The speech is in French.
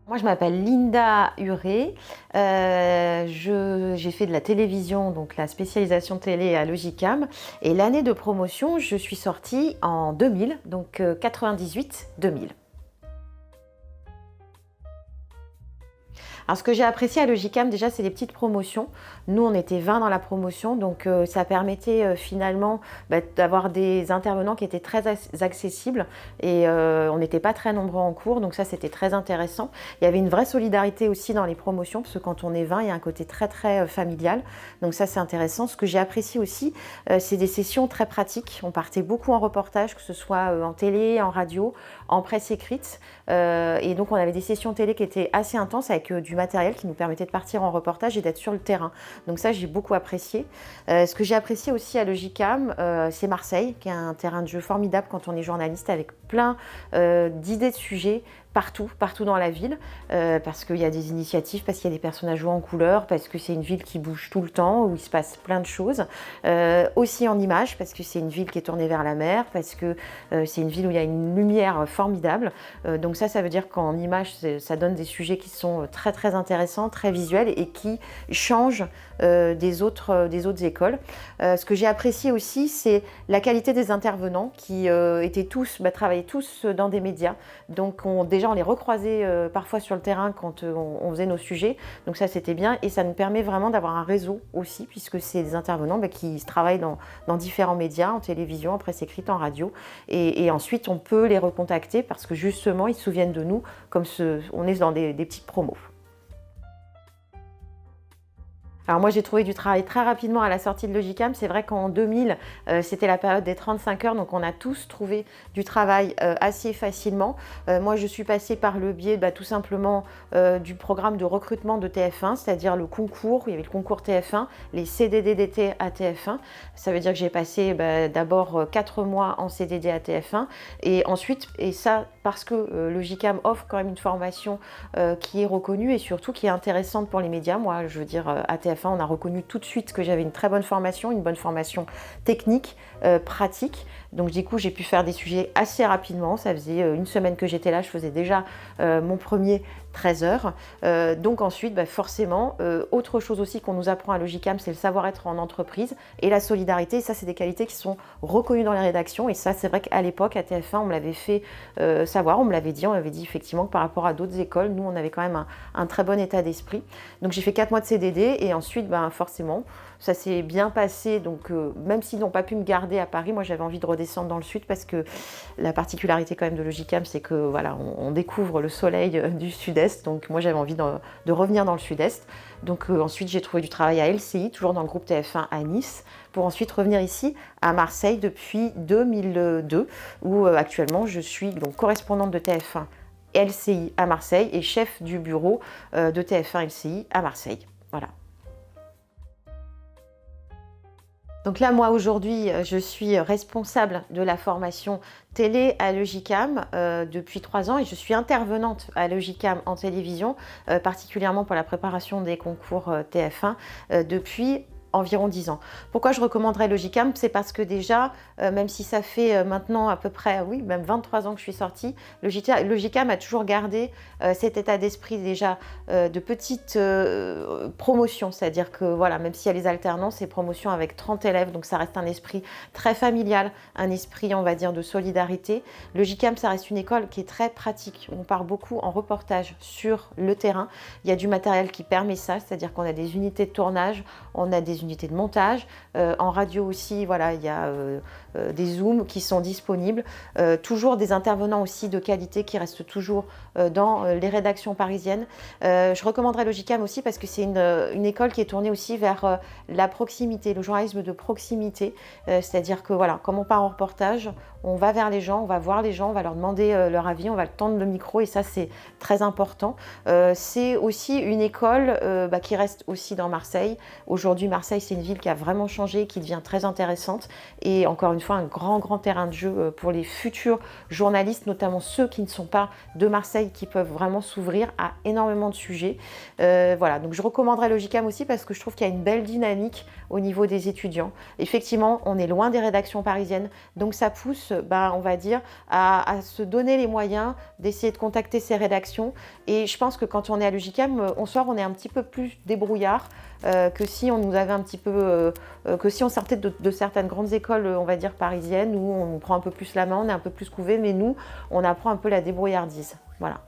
Moi, je m'appelle Linda Huré. J'ai fait de la télévision, donc la spécialisation télé à Logicam. Et l'année de promotion, je suis sortie en 2000, donc 98-2000. Alors, ce que j'ai apprécié à Logicam, déjà, c'est les petites promotions. Nous, on était 20 dans la promotion, donc ça permettait finalement d'avoir des intervenants qui étaient très accessibles et on n'était pas très nombreux en cours, donc ça, c'était très intéressant. Il y avait une vraie solidarité aussi dans les promotions, parce que quand on est 20, il y a un côté très, très familial. Donc ça, c'est intéressant. Ce que j'ai apprécié aussi, c'est des sessions très pratiques. On partait beaucoup en reportage, que ce soit en télé, en radio, en presse écrite. Et donc, on avait des sessions télé qui étaient assez intenses avec du matériel qui nous permettait de partir en reportage et d'être sur le terrain. Donc ça, j'ai beaucoup apprécié. Ce que j'ai apprécié aussi à Logicam, c'est Marseille, qui est un terrain de jeu formidable quand on est journaliste, avec plein d'idées de sujets, partout dans la ville, parce qu'il y a des initiatives, parce qu'il y a des personnes à jouer en couleur, parce que c'est une ville qui bouge tout le temps, où il se passe plein de choses. Aussi en images, parce que c'est une ville qui est tournée vers la mer, parce que c'est une ville où il y a une lumière formidable. Donc ça veut dire qu'en images, ça donne des sujets qui sont très très intéressants, très visuels et qui changent des autres écoles. Ce que j'ai apprécié aussi, c'est la qualité des intervenants qui travaillaient tous dans des médias. Donc déjà, on les recroisait parfois sur le terrain quand on faisait nos sujets. Donc ça, c'était bien. Et ça nous permet vraiment d'avoir un réseau aussi, puisque c'est des intervenants qui travaillent dans différents médias, en télévision, en presse écrite, en radio. Et ensuite, on peut les recontacter parce que justement, ils se souviennent de nous, comme on est dans des petites promos. Alors moi, j'ai trouvé du travail très rapidement à la sortie de Logicam. C'est vrai qu'en 2000, c'était la période des 35 heures, donc on a tous trouvé du travail assez facilement. Moi, je suis passée par le biais tout simplement du programme de recrutement de TF1, c'est-à-dire le concours. Il y avait le concours TF1, les CDD d'été à TF1. Ça veut dire que j'ai passé d'abord 4 mois en CDD à TF1 et ensuite, et ça parce que Logicam offre quand même une formation qui est reconnue et surtout qui est intéressante pour les médias. Moi, je veux dire, à TF1, on a reconnu tout de suite que j'avais une très bonne formation, une bonne formation technique, pratique. Donc du coup, j'ai pu faire des sujets assez rapidement. Ça faisait une semaine que j'étais là, je faisais déjà mon premier 13 heures. Donc ensuite, forcément, autre chose aussi qu'on nous apprend à Logicam, c'est le savoir-être en entreprise et la solidarité. Et ça, c'est des qualités qui sont reconnues dans les rédactions. Et ça, c'est vrai qu'à l'époque, à TF1, on me l'avait fait savoir, on m'avait dit effectivement que par rapport à d'autres écoles, nous, on avait quand même un très bon état d'esprit. Donc j'ai fait 4 mois de CDD et ensuite, forcément, ça s'est bien passé. Donc même s'ils n'ont pas pu me garder à Paris, moi, j'avais envie de redescendre dans le sud parce que la particularité quand même de Logicam, c'est que voilà, on découvre le soleil du sud-est. Donc moi, j'avais envie de revenir dans le sud-est. Donc ensuite, j'ai trouvé du travail à LCI, toujours dans le groupe TF1 à Nice, pour ensuite revenir ici à Marseille depuis 2002, où actuellement, je suis donc correspondante de TF1 LCI à Marseille et chef du bureau de TF1 LCI à Marseille. Voilà. Donc là, moi, aujourd'hui, je suis responsable de la formation télé à Logicam depuis 3 ans et je suis intervenante à Logicam en télévision, particulièrement pour la préparation des concours TF1 depuis environ 10 ans. Pourquoi je recommanderais Logicam? C'est parce que déjà, même si ça fait maintenant à peu près, oui, même 23 ans que je suis sortie, Logicam a toujours gardé cet état d'esprit déjà de petite promotion, c'est-à-dire que voilà, même s'il y a les alternances, c'est promotion avec 30 élèves, donc ça reste un esprit très familial, un esprit, on va dire, de solidarité. Logicam, ça reste une école qui est très pratique. On part beaucoup en reportage sur le terrain. Il y a du matériel qui permet ça, c'est-à-dire qu'on a des unités de tournage, on a des unités de montage. En radio aussi, voilà, il y a des zooms qui sont disponibles. Toujours des intervenants aussi de qualité qui restent toujours dans les rédactions parisiennes. Je recommanderais Logicam aussi parce que c'est une école qui est tournée aussi vers la proximité, le journalisme de proximité. C'est-à-dire que voilà, comme on part en reportage, on va vers les gens, on va voir les gens, on va leur demander leur avis, on va tendre le micro et ça c'est très important. C'est aussi une école qui reste aussi dans Marseille. Aujourd'hui, Marseille Marseille, c'est une ville qui a vraiment changé, qui devient très intéressante et encore une fois, un grand terrain de jeu pour les futurs journalistes, notamment ceux qui ne sont pas de Marseille, qui peuvent vraiment s'ouvrir à énormément de sujets. Voilà, donc je recommanderais le JCAM aussi parce que je trouve qu'il y a une belle dynamique au niveau des étudiants. Effectivement, on est loin des rédactions parisiennes, donc ça pousse, on va dire, à se donner les moyens d'essayer de contacter ces rédactions. Et je pense que quand on est à l'UJCAM, on est un petit peu plus débrouillard que si on nous avait un petit peu, que si on sortait de certaines grandes écoles, on va dire parisiennes, où on prend un peu plus la main, on est un peu plus couvé, mais nous, on apprend un peu la débrouillardise. Voilà.